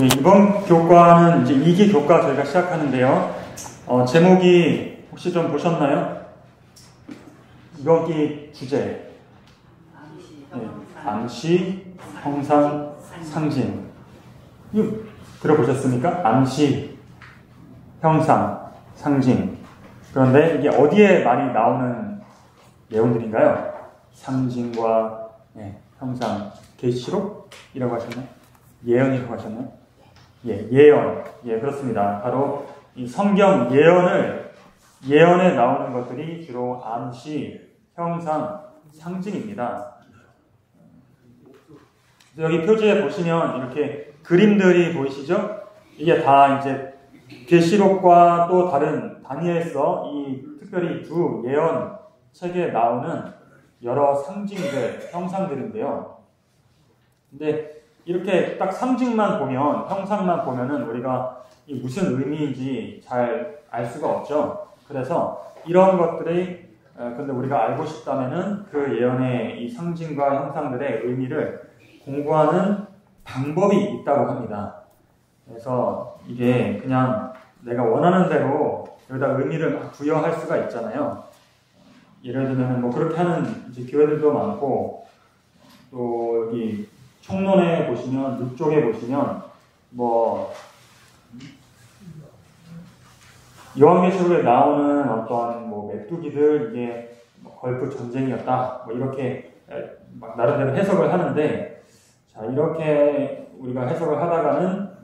예, 이번 교과는 이제 2기 교과 저희가 시작하는데요. 제목이 혹시 좀 보셨나요? 이번 기 주제. 암시, 형상, 상징. 이거 들어보셨습니까? 암시, 형상, 상징. 그런데 이게 어디에 많이 나오는 내용들인가요? 상징과 형상, 계시록이라고 하셨나요? 예언이라고 하셨나요? 예, 예언. 예, 그렇습니다. 바로 이 성경 예언에 나오는 것들이 주로 암시, 형상, 상징입니다. 여기 표지에 보시면 이렇게 그림들이 보이시죠? 이게 다 이제 계시록과 또 다른 다니엘서, 이 특별히 두 예언 책에 나오는 여러 상징들, 형상들인데요. 근데 이렇게 딱 상징만 보면, 형상만 보면은 우리가 이 무슨 의미인지 잘 알 수가 없죠. 그래서 이런 것들이 근데 우리가 알고 싶다면은 그 예언의 이 상징과 형상들의 의미를 공부하는 방법이 있다고 합니다. 그래서 이게 그냥 내가 원하는 대로 여기다 의미를 막 부여할 수가 있잖아요. 예를 들면 뭐 그렇게 하는 이제 교회들도 많고, 또 여기 총론에 보시면, 6쪽에 보시면 뭐 요한계시록에 나오는 어떤 뭐 메뚜기들, 이게 뭐 걸프 전쟁이었다, 뭐 이렇게 막 나름대로 해석을 하는데, 자, 이렇게 우리가 해석을 하다가는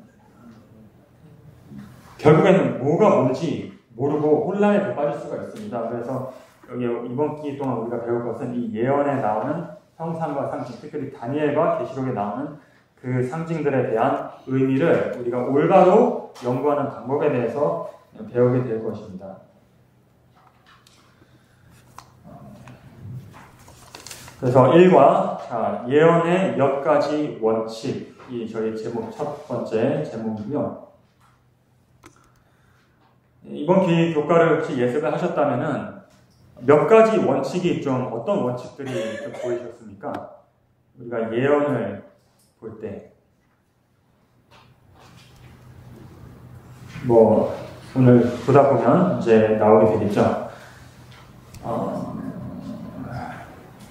결국에는 뭐가 뭔지 모르고 혼란에 빠질 수가 있습니다. 그래서 여기 이번 기 동안 우리가 배울 것은 이 예언에 나오는 형상과 상징, 특별히 다니엘과 계시록에 나오는 그 상징들에 대한 의미를 우리가 올바로 연구하는 방법에 대해서 배우게 될 것입니다. 그래서 1과 예언의 몇 가지 원칙이 저희 제목 첫 번째 제목이고요. 이번 교과를 혹시 예습을 하셨다면은 몇 가지 원칙이 좀, 어떤 원칙들이 좀 보이셨습니까? 우리가 예언을 볼 때 뭐 오늘 보다 보면 이제 나오게 되겠죠.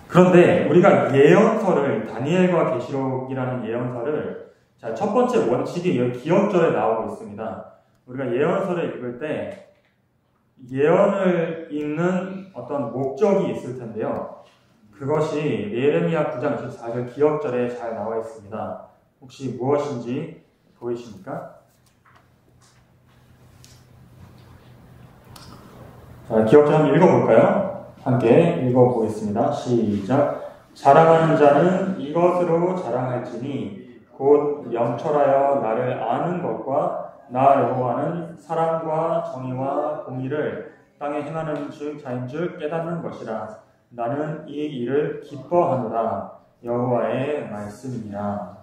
그런데 우리가 예언서를, 다니엘과 계시록이라는 예언서를, 자, 첫 번째 원칙이 여기 기억절에 나오고 있습니다. 우리가 예언서를 읽을 때 예언을 읽는 어떤 목적이 있을 텐데요. 그것이 예레미야 9장 24절 기억절에 잘 나와 있습니다. 혹시 무엇인지 보이십니까? 자, 기억절 한번 읽어볼까요? 함께 읽어보겠습니다. 시작. 자랑하는 자는 이것으로 자랑할지니 곧 명철하여 나를 아는 것과 나 여호와는 사랑과 정의와 공의를 땅에 행하는 자인 줄 깨닫는 것이라. 나는 이 일을 기뻐하노라. 여호와의 말씀이니라.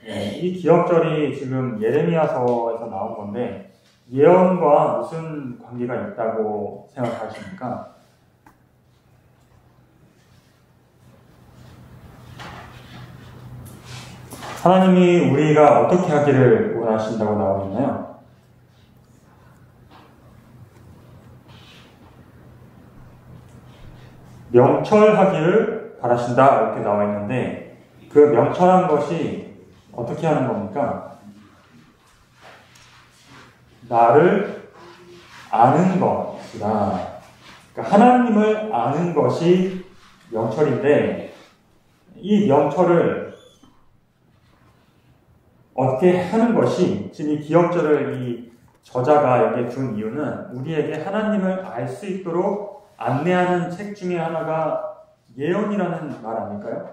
이 기억절이 지금 예레미야서에서 나온 건데, 예언과 무슨 관계가 있다고 생각하십니까? 하나님이 우리가 어떻게 하기를 원하신다고 나와 있나요? 명철하기를 바라신다, 이렇게 나와 있는데, 그 명철한 것이 어떻게 하는 겁니까? 나를 아는 것이다. 그러니까 하나님을 아는 것이 명철인데, 이 명철을 어떻게 하는 것이, 지금 이 기억절을 이 저자가 여기에 둔 이유는 우리에게 하나님을 알 수 있도록 안내하는 책 중에 하나가 예언이라는 말 아닐까요?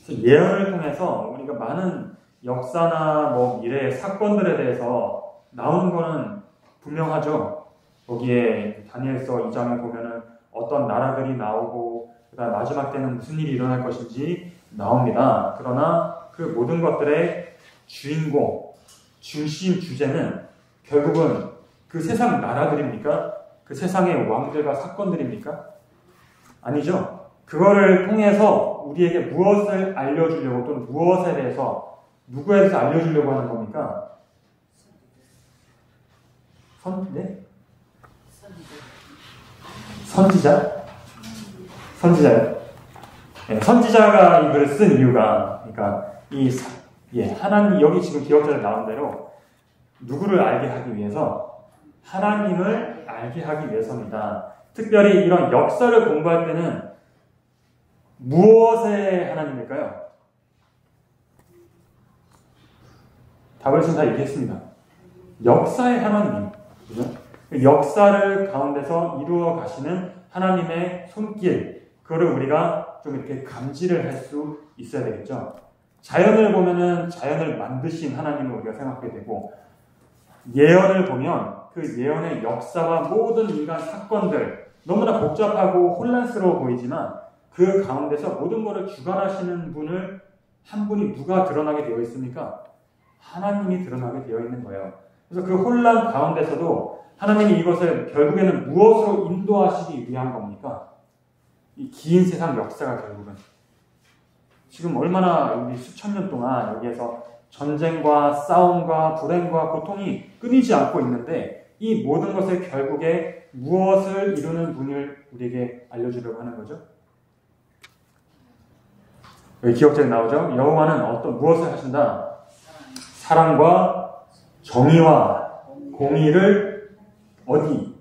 그래서 예언을 통해서 우리가 많은 역사나 뭐 미래의 사건들에 대해서 나오는 거는 분명하죠. 거기에 다니엘서 2장에 보면은 어떤 나라들이 나오고, 그다음 마지막 때는 무슨 일이 일어날 것인지 나옵니다. 그러나 그 모든 것들의 주인공, 중심 주제는 결국은 그 세상 나라들입니까? 그 세상의 왕들과 사건들입니까? 아니죠. 그거를 통해서 우리에게 무엇을 알려주려고, 또는 무엇에 대해서 누구에 대해서 알려주려고 하는 겁니까? 네? 선지자? 선지자요? 네, 선지자가 이 글을 쓴 이유가, 그러니까 하나님, 여기 지금 기억자에 나온 대로 누구를 알게 하기 위해서, 하나님을 알게 하기 위해서입니다. 특별히 이런 역사를 공부할 때는 무엇의 하나님일까요? 답을 지금 다 얘기했습니다. 역사의 하나님. 그죠? 역사를 가운데서 이루어 가시는 하나님의 손길, 그거를 우리가 좀 이렇게 감지를 할 수 있어야 되겠죠. 자연을 보면은 자연을 만드신 하나님을 우리가 생각하게 되고, 예언을 보면 그 예언의 역사와 모든 인간 사건들, 너무나 복잡하고 혼란스러워 보이지만 그 가운데서 모든 것을 주관하시는 분을, 한 분이 누가 드러나게 되어 있습니까? 하나님이 드러나게 되어 있는 거예요. 그래서 그 혼란 가운데서도 하나님이 이것을 결국에는 무엇으로 인도하시기 위한 겁니까? 이 긴 세상 역사가 결국은 지금 얼마나 우리 수천 년 동안 여기에서 전쟁과 싸움과 불행과 고통이 끊이지 않고 있는데, 이 모든 것을 결국에 무엇을 이루는 분을 우리에게 알려주려고 하는 거죠? 여기 기억자에 나오죠? 여호와는 무엇을 하신다? 사랑과 정의와 공의를 어디?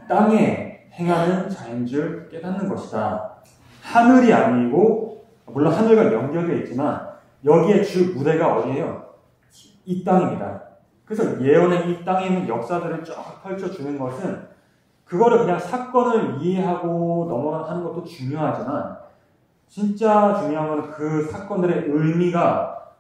땅에 행하는 자인 줄 깨닫는 것이다. 하늘이 아니고, 물론 하늘과 연결되어 있지만 여기에 주 무대가 어디예요? 이 땅입니다. 그래서 예언의 이 땅에 있는 역사들을 쫙 펼쳐주는 것은, 그거를 그냥 사건을 이해하고 넘어가는 것도 중요하지만, 진짜 중요한 것은 그 사건들의 의미가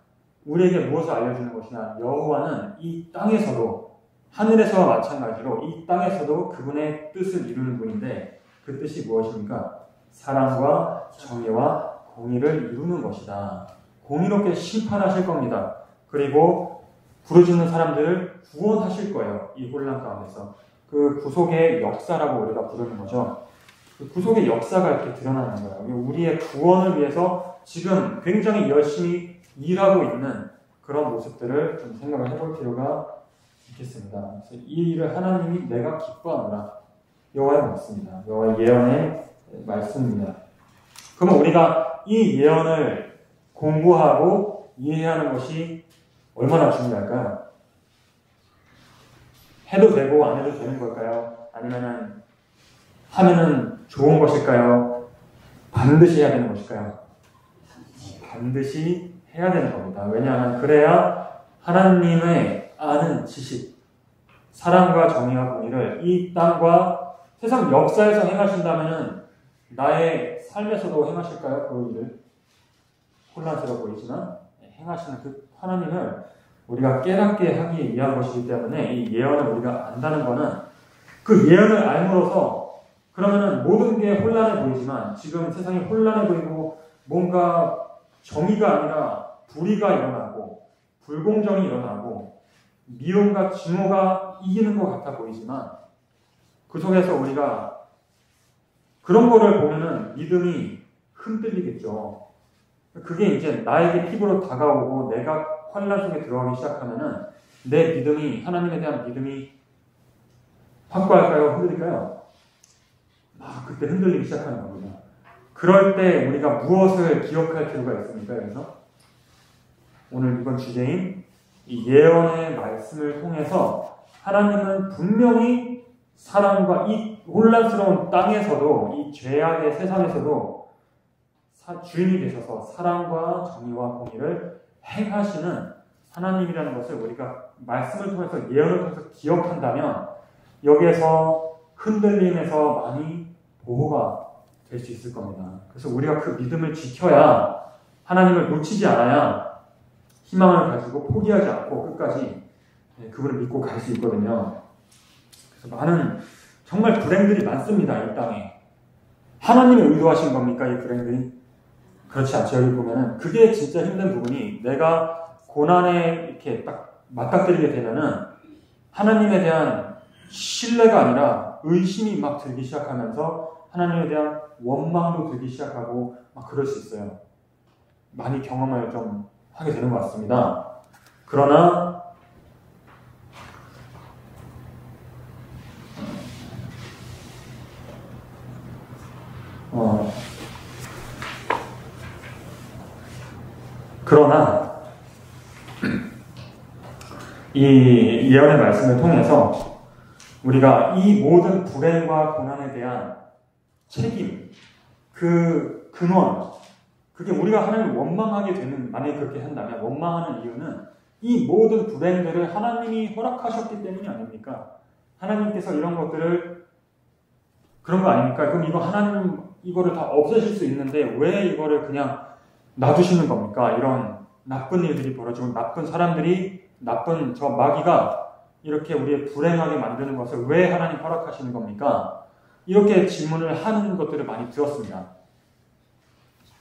우리에게 무엇을 알려주는 것이냐. 여호와는 이 땅에서도, 하늘에서와 마찬가지로 이 땅에서도 그분의 뜻을 이루는 분인데, 그 뜻이 무엇입니까? 사랑과 정의와 공의를 이루는 것이다. 공의롭게 심판하실 겁니다. 그리고 부르짖는 사람들을 구원하실 거예요. 이 혼란 가운데서. 그 구속의 역사라고 우리가 부르는 거죠. 그 구속의 역사가 이렇게 드러나는 거예요. 우리의 구원을 위해서 지금 굉장히 열심히 일하고 있는 그런 모습들을 좀 생각을 해볼 필요가 있겠습니다. 그래서 이 일을 하나님이 내가 기뻐하노라. 여호와의 말씀입니다. 여호와의 예언의 말씀입니다. 그러면 우리가 이 예언을 공부하고 이해하는 것이 얼마나 중요할까요? 해도 되고 안 해도 되는 걸까요? 아니면은 하면은 좋은 것일까요? 반드시 해야 되는 것일까요? 반드시 해야 되는 겁니다. 왜냐하면 그래야 하나님의 아는 지식, 사랑과 정의와 공의를 이 땅과 세상 역사에서 행하신다면은 나의 삶에서도 행하실까요? 그 일을 혼란스러워 보이지만 행하시는 그 하나님을 우리가 깨닫게 하기 위한 것이기 때문에 이 예언을 우리가 안다는 것은, 그 예언을 알므로써 그러면은 모든 게 혼란해 보이지만, 지금 세상이 혼란해 보이고 뭔가 정의가 아니라 불의가 일어나고 불공정이 일어나고 미움과 증오가 이기는 것 같아 보이지만, 그 속에서 우리가 그런 거를 보면은 믿음이 흔들리겠죠. 그게 이제 나에게 피부로 다가오고 내가 환란 속에 들어가기 시작하면은 내 믿음이, 하나님에 대한 믿음이 확고할까요? 흔들릴까요? 그때 흔들리기 시작하는 겁니다. 그럴 때 우리가 무엇을 기억할 필요가 있습니까? 여기서 오늘 이번 주제인 이 예언의 말씀을 통해서 하나님은 분명히 사람과 이 혼란스러운 땅에서도, 이 죄악의 세상에서도 주인이 되셔서 사랑과 정의와 공의를 행하시는 하나님이라는 것을 우리가 말씀을 통해서, 예언을 통해서 기억한다면 여기에서 흔들림에서 많이 보호가 될 수 있을 겁니다. 그래서 우리가 그 믿음을 지켜야, 하나님을 놓치지 않아야 희망을 가지고 포기하지 않고 끝까지 그분을 믿고 갈 수 있거든요. 그래서 많은 정말 불행들이 많습니다. 이 땅에. 하나님이 의도하신 겁니까? 이 불행들이? 그렇지 않죠. 여기 보면은 그게 진짜 힘든 부분이, 내가 고난에 이렇게 딱 맞닥뜨리게 되면은 하나님에 대한 신뢰가 아니라 의심이 막 들기 시작하면서 하나님에 대한 원망도 들기 시작하고 막 그럴 수 있어요. 많이 경험을 좀 하게 되는 것 같습니다. 그러나 이 예언의 말씀을 통해서 우리가 이 모든 불행과 고난에 대한 책임, 그 근원, 그게 우리가 하나님을 원망하게 되는, 만약에 그렇게 한다면 원망하는 이유는 이 모든 불행들을 하나님이 허락하셨기 때문이 아닙니까? 하나님께서 이런 것들을, 그런 거 아닙니까? 그럼 이거 하나님 이거를 다 없애실 수 있는데 왜 이거를 그냥 놔두시는 겁니까? 이런 나쁜 일들이 벌어지고 나쁜 사람들이, 나쁜 저 마귀가 이렇게 우리의 불행하게 만드는 것을 왜 하나님 허락하시는 겁니까? 이렇게 질문을 하는 것들을 많이 들었습니다.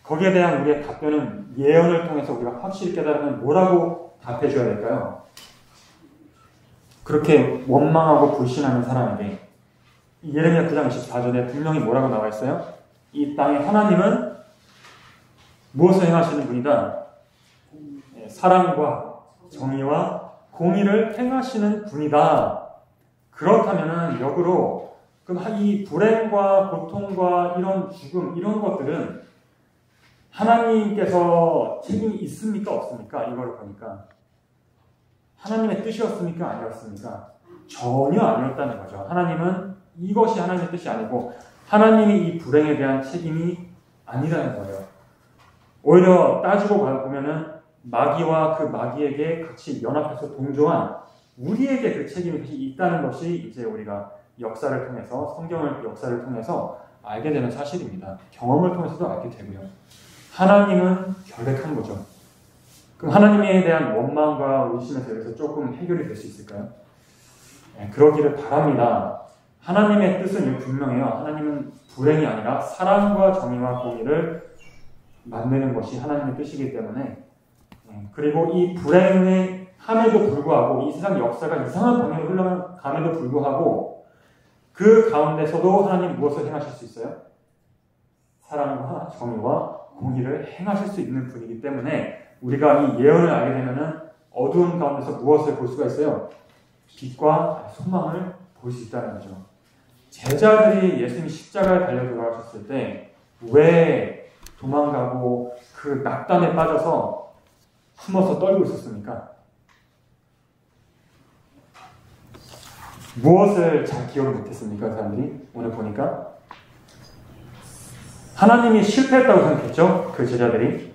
거기에 대한 우리의 답변은 예언을 통해서 우리가 확실히 깨달으면 뭐라고 답해줘야 될까요? 그렇게 원망하고 불신하는 사람에게 예레미야 9장 24절에 분명히 뭐라고 나와 있어요? 이 땅에 하나님은 무엇을 행하시는 분이다? 사랑과 정의와 공의를 행하시는 분이다. 그렇다면 역으로 그럼 이 불행과 고통과 이런 죽음, 이런 것들은 하나님께서 책임이 있습니까? 없습니까? 이걸 보니까 하나님의 뜻이었습니까? 아니었습니까? 전혀 아니었다는 거죠. 하나님은 이것이 하나님의 뜻이 아니고 하나님이 이 불행에 대한 책임이 아니라는 거예요. 오히려 따지고 보면은 마귀와 그 마귀에게 같이 연합해서 동조한 우리에게 그 책임이 있다는 것이 이제 우리가 역사를 통해서, 성경을 역사를 통해서 알게 되는 사실입니다. 경험을 통해서도 알게 되고요. 하나님은 결백한 거죠. 그럼 하나님에 대한 원망과 의심에 대해서 조금 해결이 될 수 있을까요? 그러기를 바랍니다. 하나님의 뜻은 분명해요. 하나님은 불행이 아니라 사랑과 정의와 공의를 만드는 것이 하나님의 뜻이기 때문에, 그리고 이 불행에 함에도 불구하고 이 세상 역사가 이상한 방향으로 흘러감에도 불구하고 그 가운데서도 하나님 무엇을 행하실 수 있어요? 사랑과 정의와 공의를 행하실 수 있는 분이기 때문에 우리가 이 예언을 알게 되면은 어두운 가운데서 무엇을 볼 수가 있어요? 빛과 소망을 볼 수 있다는 거죠. 제자들이 예수님이 십자가에 달려 돌아가셨을 때 왜 도망가고 그 낙담에 빠져서 숨어서 떨고 있었습니까? 무엇을 잘 기억을 못했습니까? 그 사람들이 오늘 보니까 하나님이 실패했다고 생각했죠. 그 제자들이.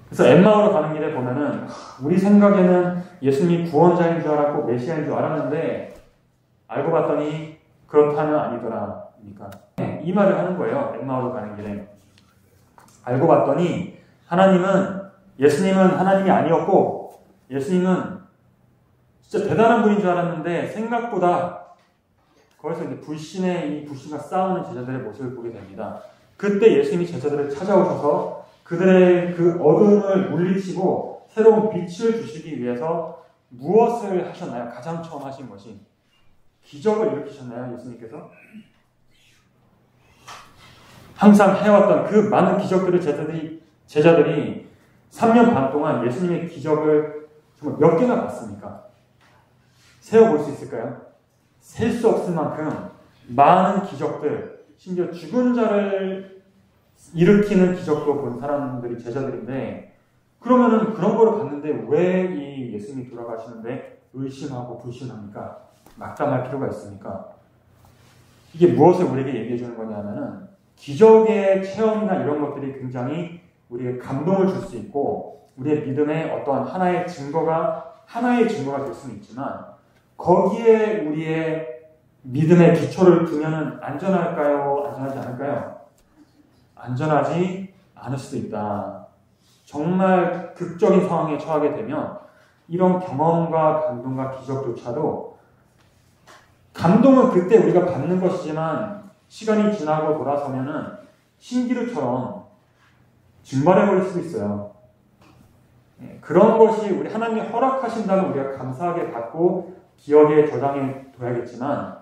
그래서 엠마오로 가는 길에 보면은 우리 생각에는 예수님이 구원자인 줄 알았고 메시아인 줄 알았는데 알고 봤더니 그렇다는 아니더라. 그러니까 이 말을 하는 거예요. 엠마오로 가는 길에. 알고 봤더니 예수님은 하나님이 아니었고 예수님은 진짜 대단한 분인 줄 알았는데 생각보다 거기서 이제 불신과 싸우는 제자들의 모습을 보게 됩니다. 그때 예수님이 제자들을 찾아오셔서 그들의 그 어둠을 물리치고 새로운 빛을 주시기 위해서 무엇을 하셨나요? 가장 처음 하신 것이 기적을 일으키셨나요? 예수님께서? 항상 해왔던 그 많은 기적들을 제자들이 3년 반 동안 예수님의 기적을 정말 몇 개나 봤습니까? 세어볼 수 있을까요? 셀 수 없을 만큼 많은 기적들, 심지어 죽은 자를 일으키는 기적도 본 사람들이 제자들인데, 그러면은 그런 거를 봤는데 왜 이 예수님이 돌아가시는데 의심하고 불신합니까? 낙담할 필요가 있습니까? 이게 무엇을 우리에게 얘기해 주는 거냐면은 기적의 체험이나 이런 것들이 굉장히 우리에게 감동을 줄 수 있고 우리의 믿음의 어떠한 하나의 증거가 될 수는 있지만 거기에 우리의 믿음의 기초를 두면은 안전할까요? 안전하지 않을까요? 안전하지 않을 수도 있다. 정말 극적인 상황에 처하게 되면 이런 경험과 감동과 기적조차도 감동은 그때 우리가 받는 것이지만 시간이 지나고 돌아서면은 신기루처럼 증발해버릴 수도 있어요. 그런 것이 우리 하나님이 허락하신다면 우리가 감사하게 받고 기억에 저장해 둬야겠지만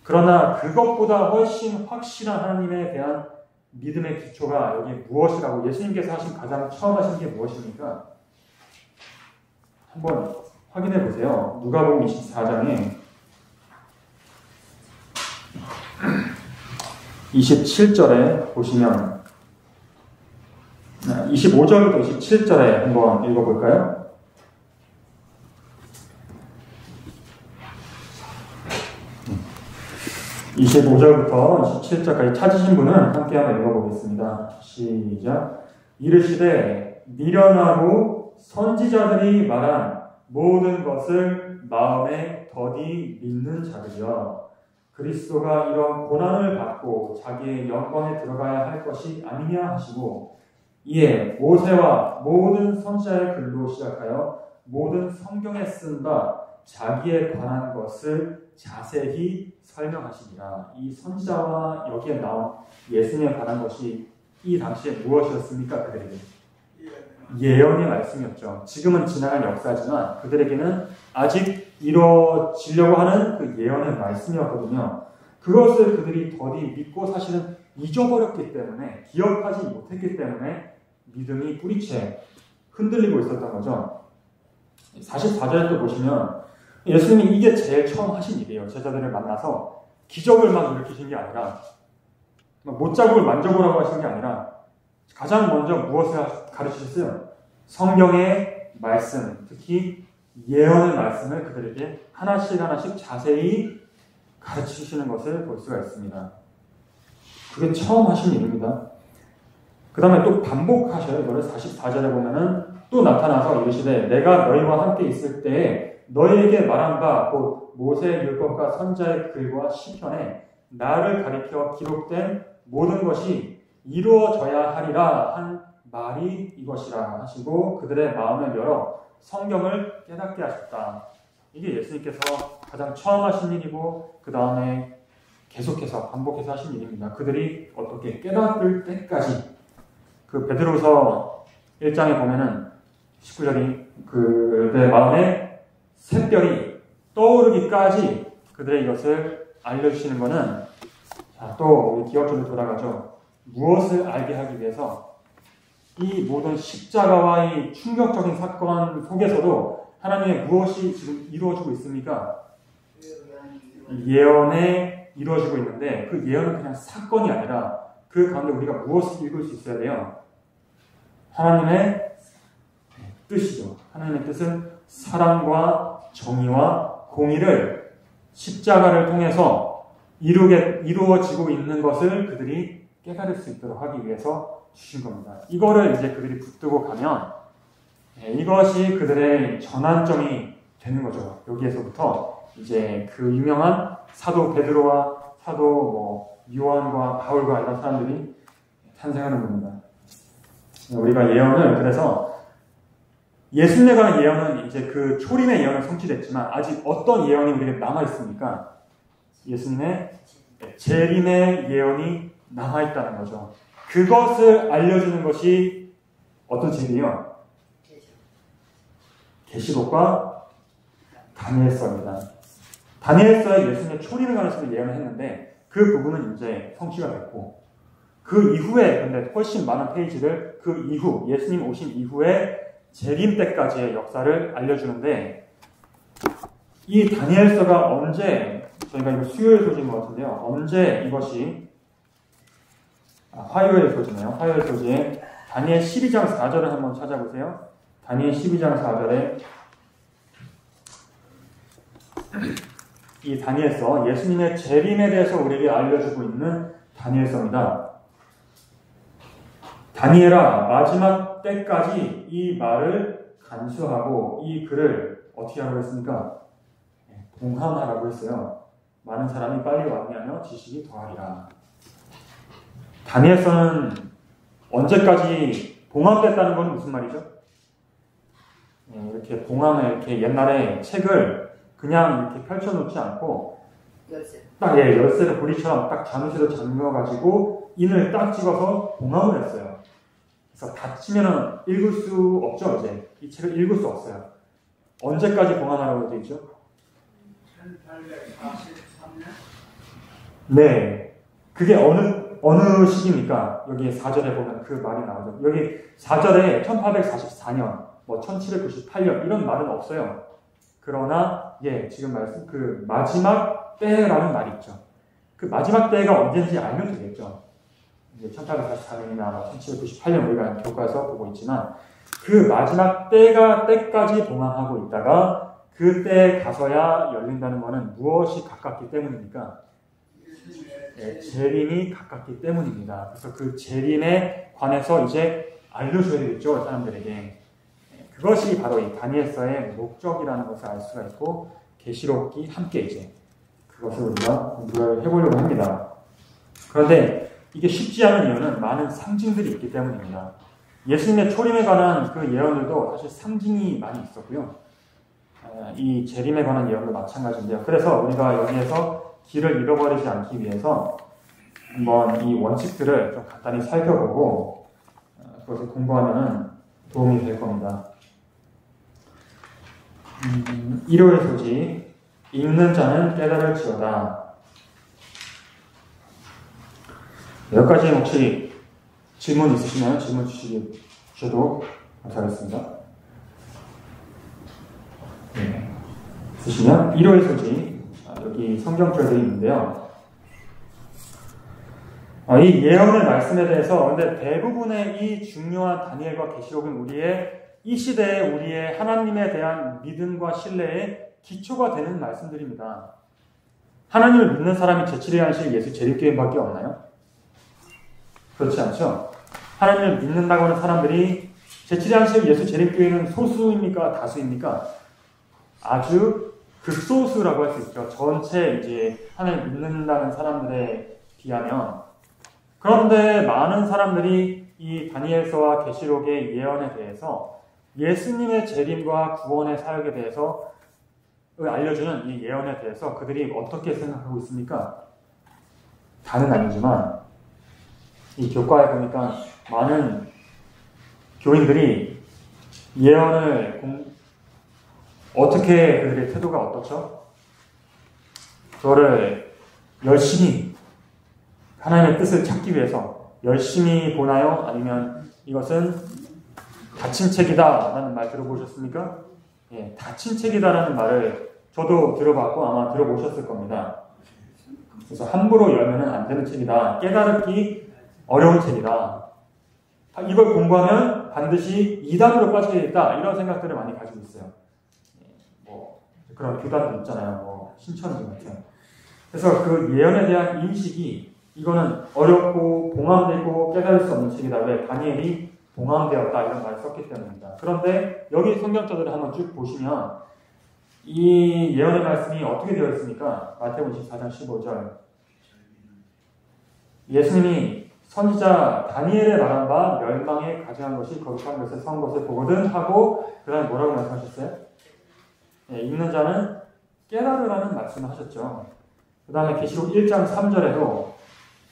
그러나 그것보다 훨씬 확실한 하나님에 대한 믿음의 기초가 여기 무엇이라고 예수님께서 하신 가장 처음 하신 게 무엇입니까? 한번 확인해 보세요. 누가복음 24장에 27절에 보시면 25절부터 27절에 한번 읽어볼까요? (25절부터 27절까지) 찾으신 분은 함께 한번 읽어보겠습니다. 시작. 이르시되 미련하고 선지자들이 말한 모든 것을 마음에 더디 믿는 자들이여, 그리스도가 이런 고난을 받고 자기의 영광에 들어가야 할 것이 아니냐 하시고, 이에 모세와 모든 선지자의 글로 시작하여 모든 성경에 쓴 바 자기에 관한 것을 자세히 설명하시니라. 이 선지자와 여기에 나온 예수님에 관한 것이 이 당시에 무엇이었습니까? 그들에게 예언의 말씀이었죠. 지금은 지나간 역사지만 그들에게는 아직 이루어지려고 하는 그 예언의 말씀이었거든요. 그것을 그들이 더디 믿고 사실은 잊어버렸기 때문에, 기억하지 못했기 때문에 믿음이 뿌리채 흔들리고 있었던 거죠. 44절에 또 보시면 예수님이 이게 제일 처음 하신 일이에요. 제자들을 만나서 기적을 막 일으키신 게 아니라, 못자국을 만져보라고 하신 게 아니라, 가장 먼저 무엇을 가르치셨어요? 성경의 말씀, 특히 예언의 말씀을 그들에게 하나씩 하나씩 자세히 가르치시는 것을 볼 수가 있습니다. 그게 처음 하신 일입니다. 그 다음에 또 반복하셔요. 이거를 44절에 보면은 또 나타나서 이르시되 내가 너희와 함께 있을 때에 너희에게 말한 바 곧 모세의 율법과 선지자의 글과 시편에 나를 가리켜 기록된 모든 것이 이루어져야 하리라 한 말이 이것이라 하시고, 그들의 마음을 열어 성경을 깨닫게 하셨다. 이게 예수님께서 가장 처음 하신 일이고, 그 다음에 계속해서 반복해서 하신 일입니다. 그들이 어떻게 깨닫을 때까지. 그 베드로서 1장에 보면은 19절이 그들의 마음에 샛별이 떠오르기까지 그들의 이것을 알려주시는 것은, 자, 또 우리 기억으로 돌아가죠. 무엇을 알게 하기 위해서 이 모든 십자가와의 충격적인 사건 속에서도 하나님의 무엇이 지금 이루어지고 있습니까? 예언에 이루어지고 있는데, 그 예언은 그냥 사건이 아니라 그 가운데 우리가 무엇을 읽을 수 있어야 돼요? 하나님의 뜻이죠. 하나님의 뜻은 사랑과 정의와 공의를 십자가를 통해서 이루어지고 있는 것을 그들이 깨달을 수 있도록 하기 위해서 주신 겁니다. 이거를 이제 그들이 붙들고 가면 이것이 그들의 전환점이 되는 거죠. 여기에서부터 이제 그 유명한 사도 베드로와 사도 요한과 바울과 이런 사람들이 탄생하는 겁니다. 우리가 예언을, 그래서 예수님에 관한 예언은 이제 그 초림의 예언은 성취됐지만 아직 어떤 예언이 우리에게 남아있습니까? 예수님의 재림의 예언이 남아있다는 거죠. 그것을 알려주는 것이 어떤 책이에요? 계시록과 다니엘서입니다. 다니엘서에 예수님의 초림에 관해서 예언을 했는데 그 부분은 이제 성취가 됐고, 그 이후에 근데 훨씬 많은 페이지를 그 이후, 예수님 오신 이후에 재림 때까지의 역사를 알려주는데, 이 다니엘서가 언제, 저희가 이거 수요일 소지인 것 같은데요. 언제 이것이, 화요일 소지네요. 화요일 소지에 다니엘 12장 4절을 한번 찾아보세요. 다니엘 12장 4절에 이 다니엘서, 예수님의 재림에 대해서 우리에게 알려주고 있는 다니엘서입니다. 다니엘아, 마지막 때까지 이 말을 간수하고 이 글을 어떻게 하라고 했습니까? 봉함하라고 했어요. 많은 사람이 빨리 왕래하며 지식이 더하리라. 다니엘서는 언제까지 봉함됐다는 건 무슨 말이죠? 이렇게 봉함을, 이렇게 옛날에 책을 그냥 이렇게 펼쳐놓지 않고 딱 열쇠를 고리처럼 딱 자물쇠로 잠궈가지고 인을 딱 찍어서 봉함을 했어요. 그래서 닫히면은 읽을 수 없죠. 이제 이 책을 읽을 수 없어요. 언제까지 봉함하라고 되어 있죠? 1843년? 네. 그게 어느 시기입니까? 여기 4절에 보면 그 말이 나오죠. 여기 4절에 1844년, 뭐 1798년 이런 말은 없어요. 그러나 지금 말씀 그 마지막 때라는 말이 있죠. 그 마지막 때가 언제인지 알면 되겠죠. 이제 1844년이나 1798년 우리가 교과에서 보고 있지만 그 마지막 때까지 동항하고 있다가 그때에 가서야 열린다는 것은 무엇이 가깝기 때문입니까? 재림이 가깝기 때문입니다. 그래서 그 재림에 관해서 이제 알려줘야 되겠죠, 사람들에게. 그것이 바로 이 다니엘서의 목적이라는 것을 알 수가 있고 계시록이 함께 이제 그것을 우리가 공부를 해보려고 합니다. 그런데 이게 쉽지 않은 이유는 많은 상징들이 있기 때문입니다. 예수님의 초림에 관한 그 예언들도 사실 상징이 많이 있었고요. 이 재림에 관한 예언도 마찬가지인데요. 그래서 우리가 여기에서 길을 잃어버리지 않기 위해서 한번 이 원칙들을 좀 간단히 살펴보고 그것을 공부하면 도움이 될 겁니다. 일요의 소지, 읽는 자는 깨달을지어다. 여기까지 혹시 질문 있으시면 질문 주셔도 감사하겠습니다. 네. 있으시면 일요의 소지, 여기 성경절들이 있는데요. 이 예언의 말씀에 대해서 근데 대부분의 이 중요한 다니엘과 계시록은 이 시대에 우리의 하나님에 대한 믿음과 신뢰의 기초가 되는 말씀들입니다. 하나님을 믿는 사람이 제7의 예수 재림교회밖에 없나요? 그렇지 않죠? 하나님을 믿는다고 하는 사람들이 제7의 예수 재림교회는 소수입니까? 다수입니까? 아주 극소수라고 할 수 있죠. 전체 이제 하나님을 믿는다는 사람들에 비하면. 그런데 많은 사람들이 이 다니엘서와 계시록의 예언에 대해서 예수님의 재림과 구원의 사역에 대해서 알려주는 이 예언에 대해서 그들이 어떻게 생각하고 있습니까? 다는 아니지만 이 교과에 보니까 많은 교인들이 예언을 어떻게 그들의 태도가 어떻죠? 그거를 열심히 하나님의 뜻을 찾기 위해서 열심히 보나요? 아니면 이것은 닫힌 책이다 라는 말 들어보셨습니까? 닫힌 책이다 라는 말을 저도 들어봤고 아마 들어보셨을 겁니다. 그래서 함부로 열면 안 되는 책이다. 깨달기 어려운 책이다. 이걸 공부하면 반드시 이단으로 빠지겠다. 이런 생각들을 많이 가지고 있어요. 그런 교단도 있잖아요. 신천지 같은. 그래서 그 예언에 대한 인식이 이거는 어렵고 봉함되고 깨달을 수 없는 책이다. 왜? 다니엘이 봉함되었다. 이런 말을 썼기 때문입니다. 그런데 여기 성경자들을 한번 쭉 보시면 이 예언의 말씀이 어떻게 되어 있습니까? 마태복음 24장 15절. 예수님이 선지자 다니엘의 말한 바 멸망에 가증한 것이 거룩한 것을 선 것을 보거든 하고 그 다음에 뭐라고 말씀하셨어요? 읽는 자는 깨달으라는 말씀을 하셨죠. 그 다음에 계시록 1장 3절에도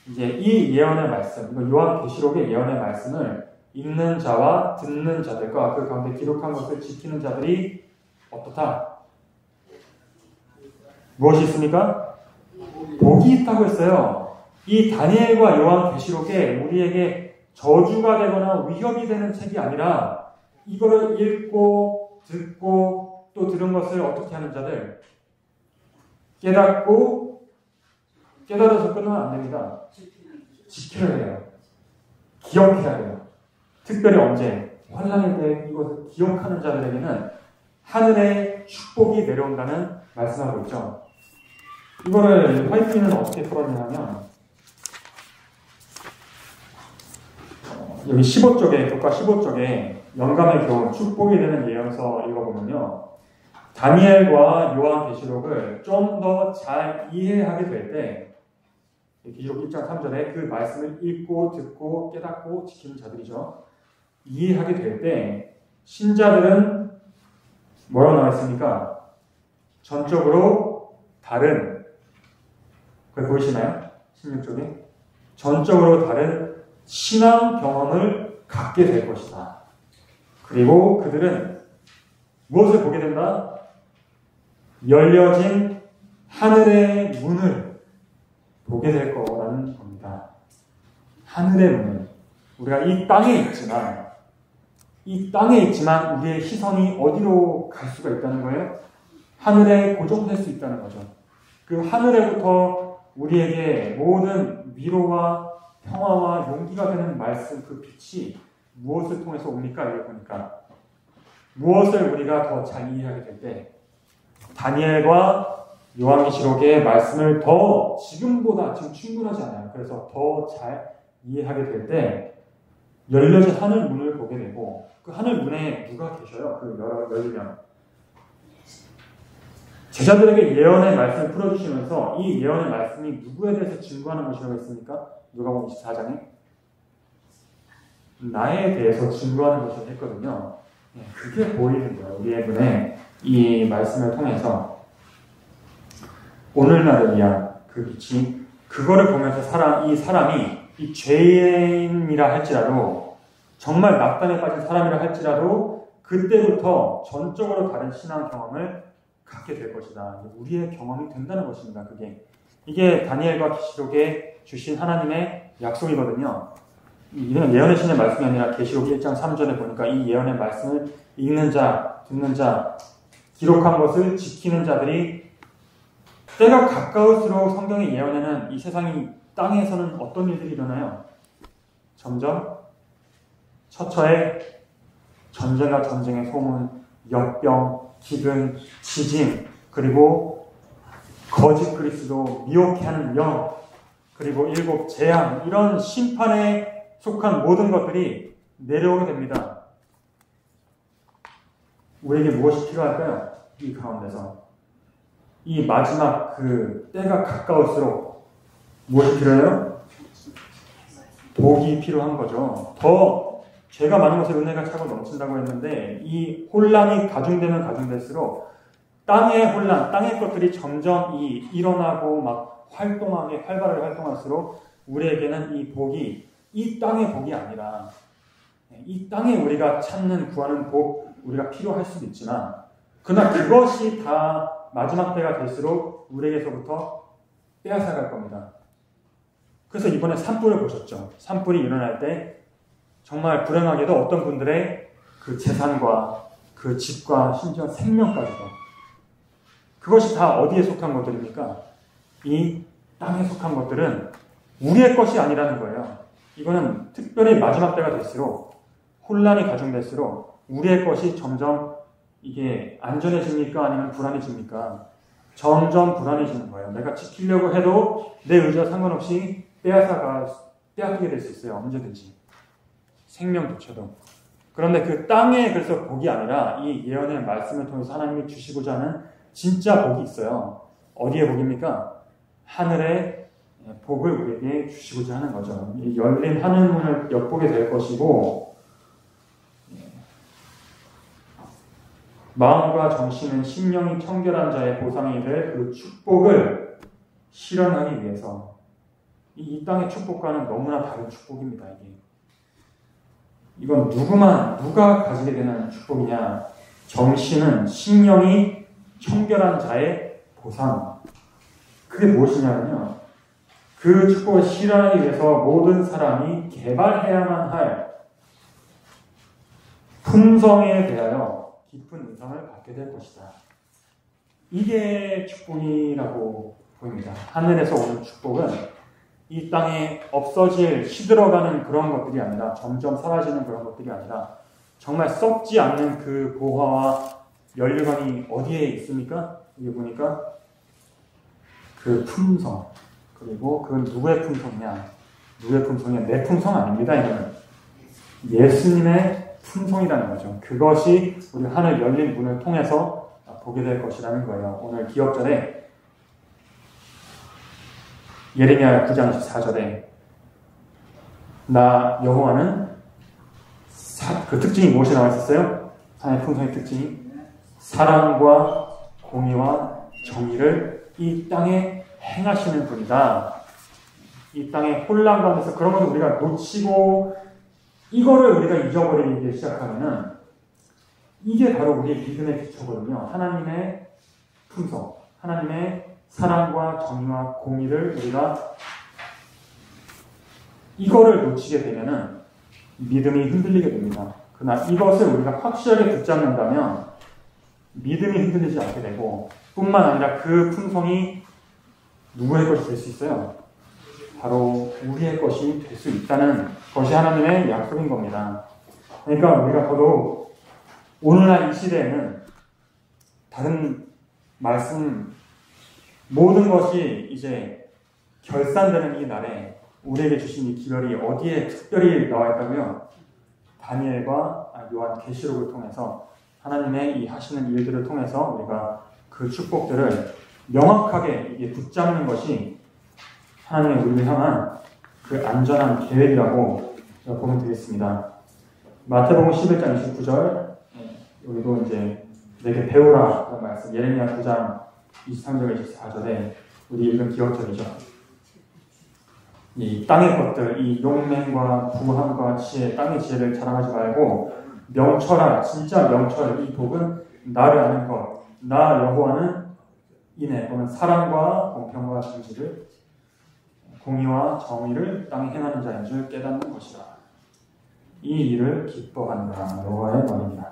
이제 이 예언의 말씀, 요한 계시록의 예언의 말씀을 읽는 자와 듣는 자들과 그 가운데 기록한 것을 지키는 자들이 어떻다? 무엇이 있습니까? 복이 있다고 했어요. 이 다니엘과 요한 계시록에 우리에게 저주가 되거나 위협이 되는 책이 아니라 이거를 읽고 듣고 또 들은 것을 어떻게 하는 자들? 깨닫고 깨달아서 끝나면 안 됩니다. 지켜야 해요. 기억해야 해요. 특별히 언제? 환난의 때 이것을 기억하는 자들에게는 하늘의 축복이 내려온다는 말씀하고 있죠. 이거를 화이트는 어떻게 풀었냐면 여기 15쪽에 교과 15쪽에 영감의 교훈 축복이 되는 예언서 읽어보면요. 다니엘과 요한 계시록을 좀 더 잘 이해하게 될 때 계시록 1장 3절에 그 말씀을 읽고 듣고 깨닫고 지키는 자들이죠. 이해하게 될 때 신자들은 뭐라고 나와 있습니까? 전적으로 다른 그걸 보이시나요? 16쪽에 전적으로 다른 신앙 경험을 갖게 될 것이다. 그리고 그들은 무엇을 보게 된다? 열려진 하늘의 문을 보게 될 거라는 겁니다. 하늘의 문을. 우리가 이 땅에 있지만 이 땅에 있지만 우리의 시선이 어디로 갈 수가 있다는 거예요? 하늘에 고정될 수 있다는 거죠. 그 하늘에부터 우리에게 모든 위로와 평화와 용기가 되는 말씀, 그 빛이 무엇을 통해서 옵니까? 이걸 보니까 무엇을 우리가 더 잘 이해하게 될 때 다니엘과 요한계시록의 말씀을 더 지금보다 지금 충분하지 않아요. 그래서 더 잘 이해하게 될 때 열려진 하늘 문을 보게 되고 그 하늘 문에 누가 계셔요? 그 열리면 제자들에게 예언의 말씀을 풀어주시면서 이 예언의 말씀이 누구에 대해서 증거하는 것이라고 했습니까? 누가복음 24장에 나에 대해서 증거하는 것을 했거든요. 그게 보이는 거예요. 우리의 눈에 이 말씀을 통해서 오늘날을 위한 그 빛이 그거를 보면서 이 사람이 이 죄인이라 할지라도 정말 낙담에 빠진 사람이라 할지라도 그때부터 전적으로 다른 신앙 경험을 갖게 될 것이다. 우리의 경험이 된다는 것입니다. 이게 다니엘과 계시록에 주신 하나님의 약속이거든요. 이는 예언의 신의 말씀이 아니라 계시록 1장 3절에 보니까 이 예언의 말씀을 읽는 자, 듣는 자, 기록한 것을 지키는 자들이 때가 가까울수록 성경의 예언에는 이 세상이 땅에서는 어떤 일들이 일어나요? 점점 처처에 전쟁과 전쟁의 소문, 역병, 기근, 지진, 그리고 거짓 그리스도, 미혹해 하는 영, 그리고 7 재앙, 이런 심판에 속한 모든 것들이 내려오게 됩니다. 우리에게 무엇이 필요할까요? 이 가운데서 이 마지막 그 때가 가까울수록 무엇이 필요해요? 복이 필요한 거죠. 더 죄가 많은 곳에 은혜가 차고 넘친다고 했는데 이 혼란이 가중되면 가중될수록 땅의 혼란, 땅의 것들이 점점 일어나고 막 활발하게 활동할수록 우리에게는 이 복이 이 땅의 복이 아니라 이 땅에 우리가 찾는 구하는 복, 우리가 필요할 수도 있지만 그러나 그것이 다 마지막 때가 될수록 우리에게서부터 빼앗아갈 겁니다. 그래서 이번에 산불을 보셨죠. 산불이 일어날 때 정말 불행하게도 어떤 분들의 그 재산과 그 집과 심지어 생명까지도 그것이 다 어디에 속한 것들입니까? 이 땅에 속한 것들은 우리의 것이 아니라는 거예요. 이거는 특별히 마지막 때가 될수록 혼란이 가중될수록 우리의 것이 점점 이게 안전해집니까? 아니면 불안해집니까? 점점 불안해지는 거예요. 내가 지키려고 해도 내 의지와 상관없이 빼앗기게 될 수 있어요. 언제든지. 생명조차도. 그런데 그 땅에 그래서 복이 아니라 이 예언의 말씀을 통해서 하나님이 주시고자 하는 진짜 복이 있어요. 어디에 복입니까? 하늘의 복을 우리에게 주시고자 하는 거죠. 이 열린 하늘문을 엿보게 될 것이고 마음과 정신은 심령이 청결한 자의 보상이 될 그 축복을 실현하기 위해서 이 땅의 축복과는 너무나 다른 축복입니다. 이건 누가 가지게 되는 축복이냐? 정신은 심령이 청결한 자의 보상. 그게 무엇이냐면요. 그 축복을 실현하기 위해서 모든 사람이 개발해야만 할 품성에 대하여 깊은 은상을 받게 될 것이다. 이게 축복이라고 보입니다. 하늘에서 오는 축복은 이 땅에 없어질, 시들어가는 그런 것들이 아니라 점점 사라지는 그런 것들이 아니라 정말 썩지 않는 그 보화와 연료관이 어디에 있습니까? 여기 보니까 그 품성, 그리고 그건 누구의 품성이냐? 누구의 품성이냐? 내 품성 아닙니다. 이거는 예수님의 품성이라는 거죠. 그것이 우리 하늘 열린 문을 통해서 보게 될 것이라는 거예요. 오늘 기억절에 예레미야 9장 14절에 나 여호와는 그 특징이 무엇이 나와 있었어요? 하나님의 품성의 특징이 사랑과 공의와 정의를 이 땅에 행하시는 분이다. 이 땅의 혼란 가운데서 그런 것을 우리가 놓치고 이거를 우리가 잊어버리기 시작하면은 이게 바로 우리의 믿음의 기초거든요. 하나님의 품성, 하나님의 사랑과 정의와 공의를 우리가 이거를 놓치게 되면은 믿음이 흔들리게 됩니다. 그러나 이것을 우리가 확실하게 붙잡는다면 믿음이 흔들리지 않게 되고 뿐만 아니라 그 품성이 누구의 것이 될 수 있어요? 바로 우리의 것이 될 수 있다는 것이 하나님의 약속인 겁니다. 그러니까 우리가 더더욱 오늘날 이 시대에는 다른 말씀 모든 것이 이제 결산되는 이 날에 우리에게 주신 이 기별이 어디에 특별히 나와 있다고요? 다니엘과 요한 계시록을 통해서 하나님의 이 하시는 일들을 통해서 우리가 그 축복들을 명확하게 이게 붙잡는 것이 하나님의 우리를 향한 그 안전한 계획이라고 보면 되겠습니다. 마태복음 11장 29절 여기도 이제 내게 배우라 그런 말씀, 예레미야 9장 23절 24절에 우리 읽은 기억절이죠. 이 땅의 것들, 이 용맹과 부함과 지혜, 땅의 지혜를 자랑하지 말고 명철하라. 진짜 명철, 이 복은 나를 아는 것, 나 여호와는 이내 또는 사랑과 공평과 진실을 공의와 정의를 땅에 행하는 자인 줄 깨닫는 것이라. 이 일을 기뻐한다. 여호와의 말입니다.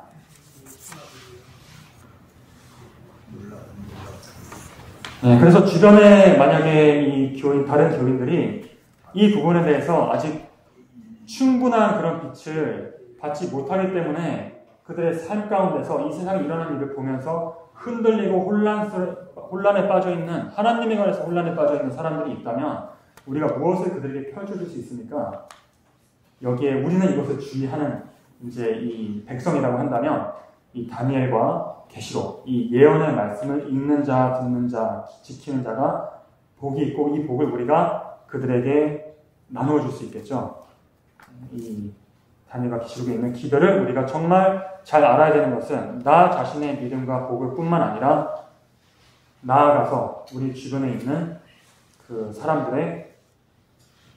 네, 그래서 주변에 만약에 이 다른 교인들이 이 부분에 대해서 아직 충분한 그런 빛을 받지 못하기 때문에 그들의 삶 가운데서 이 세상에 일어나는 일을 보면서 흔들리고 혼란에 빠져있는, 하나님에 관해서 혼란에 빠져있는 사람들이 있다면 우리가 무엇을 그들에게 펼쳐줄 수 있습니까? 여기에 우리는 이것을 주의하는 이제 이 백성이라고 한다면 이 다니엘과 계시록, 이 예언의 말씀을 읽는 자, 듣는 자, 지키는 자가 복이 있고 이 복을 우리가 그들에게 나누어 줄 수 있겠죠. 이 다니엘과 계시록에 있는 기별을 우리가 정말 잘 알아야 되는 것은 나 자신의 믿음과 복을 뿐만 아니라 나아가서 우리 주변에 있는 그 사람들의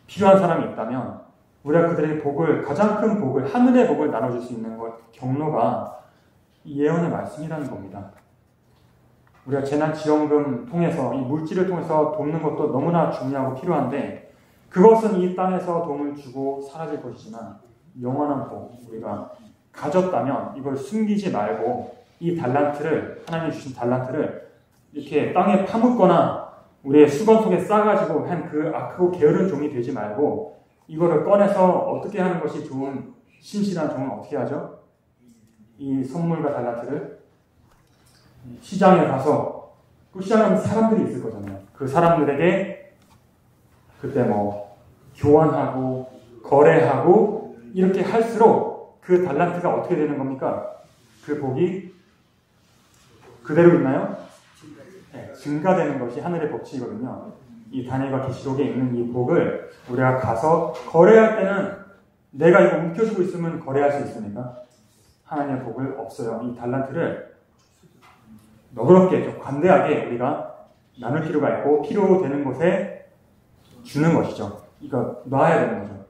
필요한 사람이 있다면 우리가 그들의 복을, 가장 큰 복을, 하늘의 복을 나눠줄 수 있는 경로가 이 예언의 말씀이라는 겁니다. 우리가 재난지원금 통해서 이 물질을 통해서 돕는 것도 너무나 중요하고 필요한데 그것은 이 땅에서 도움을 주고 사라질 것이지만 영원한 복, 우리가 가졌다면 이걸 숨기지 말고 이 달란트를, 하나님이 주신 달란트를 이렇게 땅에 파묻거나 우리의 수건 속에 싸가지고 한 그 악하고 게으른 종이 되지 말고 이거를 꺼내서 어떻게 하는 것이 좋은, 신실한 종은 어떻게 하죠? 이 선물과 달란트를 시장에 가서, 그 시장에 사람들이 있을 거잖아요. 그 사람들에게 그때 교환하고 거래하고 이렇게 할수록 그 달란트가 어떻게 되는 겁니까? 그 복이 그대로 있나요? 네, 증가되는 것이 하늘의 법칙이거든요. 이 다니엘과 계시록에 있는 이 복을 우리가 가서 거래할 때는 내가 이거 움켜쥐고 있으면 거래할 수 있습니까? 하나님의 복을 없어요. 이 달란트를 너그럽게 좀 관대하게 우리가 나눌 필요가 있고 필요되는 곳에 주는 것이죠. 이거 놔야 되는 거죠.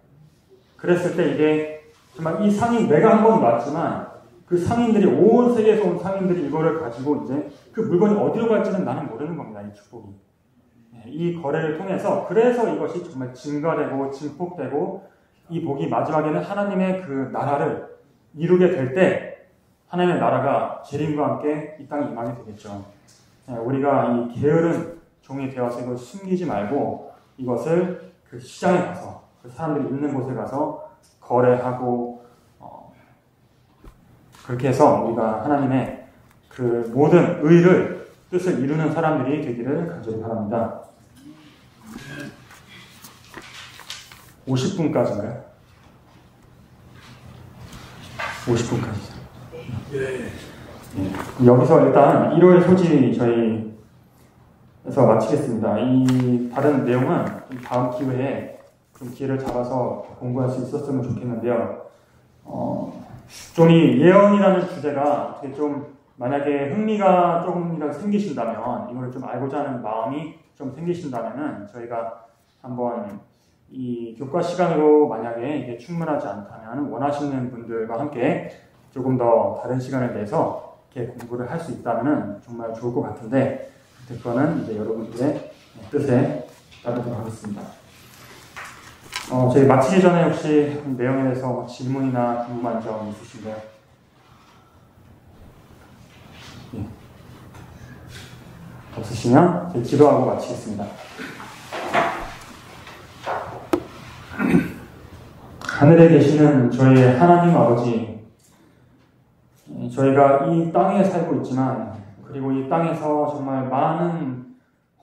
그랬을 때 이게 정말 이 상인, 내가 한 번 놨지만 그 상인들이, 온 세계에서 온 상인들이 이거를 가지고 이제 그 물건이 어디로 갈지는 나는 모르는 겁니다. 이 축복이. 이 거래를 통해서, 그래서 이것이 정말 증가되고 증폭되고 이 복이 마지막에는 하나님의 그 나라를 이루게 될 때 하나님의 나라가 재림과 함께 이 땅에 임하게 되겠죠. 우리가 이 게으른 종이 되어서 이걸 숨기지 말고 이것을 그 시장에 가서, 그 사람들이 있는 곳에 가서 거래하고 그렇게 해서 우리가 하나님의 그 모든 의를, 뜻을 이루는 사람들이 되기를 간절히 바랍니다. 50분까지인가요? 50분까지죠. 여기서 일단 1월 소지 저희에서 마치겠습니다. 이 다른 내용은 다음 기회에 좀 기회를 잡아서 공부할 수 있었으면 좋겠는데요. 좀 이 예언이라는 주제가 어떻게 좀 만약에 흥미가 조금이라도 생기신다면, 이걸 좀 알고자 하는 마음이 좀 생기신다면은 저희가 한번 이 교과 시간으로 만약에 이게 충분하지 않다면 원하시는 분들과 함께 조금 더 다른 시간을 내서 이렇게 공부를 할 수 있다면 정말 좋을 것 같은데, 그거는 이제 여러분들의 뜻에 따르도록 하겠습니다. 저희 마치기 전에 혹시 내용에 대해서 질문이나 궁금한 점 있으신가요? 예. 없으시면 저희 기도하고 마치겠습니다. 하늘에 계시는 저희의 하나님 아버지, 저희가 이 땅에 살고 있지만, 그리고 이 땅에서 정말 많은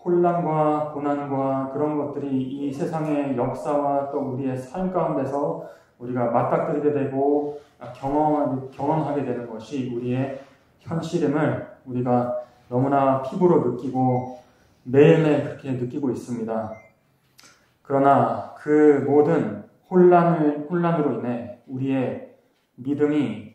혼란과 고난과 그런 것들이 이 세상의 역사와 또 우리의 삶 가운데서 우리가 맞닥뜨리게 되고 경험하게 되는 것이 우리의 현실임을 우리가 너무나 피부로 느끼고 매일매일 그렇게 느끼고 있습니다. 그러나 그 모든 혼란으로 인해 우리의 믿음이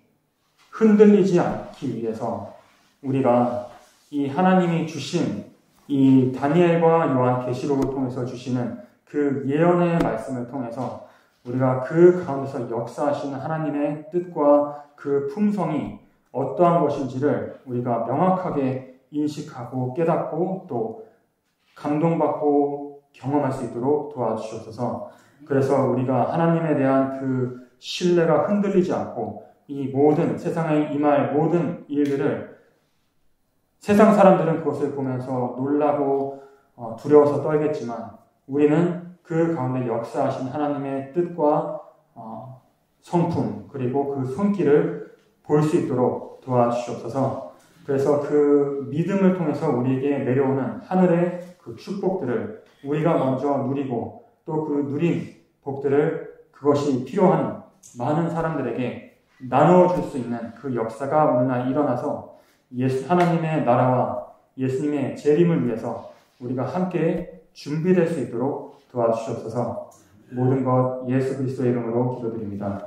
흔들리지 않기 위해서 우리가 이 하나님이 주신 이 다니엘과 요한 계시록을 통해서 주시는 그 예언의 말씀을 통해서 우리가 그 가운데서 역사하시는 하나님의 뜻과 그 품성이 어떠한 것인지를 우리가 명확하게 인식하고 깨닫고 또 감동받고 경험할 수 있도록 도와주시옵소서. 그래서 우리가 하나님에 대한 그 신뢰가 흔들리지 않고 이 모든 세상에 임할 모든 일들을 세상 사람들은 그것을 보면서 놀라고 두려워서 떨겠지만 우리는 그 가운데 역사하신 하나님의 뜻과 성품 그리고 그 손길을 볼 수 있도록 도와주시옵소서. 그래서 그 믿음을 통해서 우리에게 내려오는 하늘의 그 축복들을 우리가 먼저 누리고 또 그 누린 복들을 그것이 필요한 많은 사람들에게 나누어줄 수 있는 그 역사가 오늘날 일어나서 하나님의 나라와 예수님의 재림을 위해서 우리가 함께 준비될 수 있도록 도와주시옵소서. 모든 것 예수 그리스도의 이름으로 기도드립니다.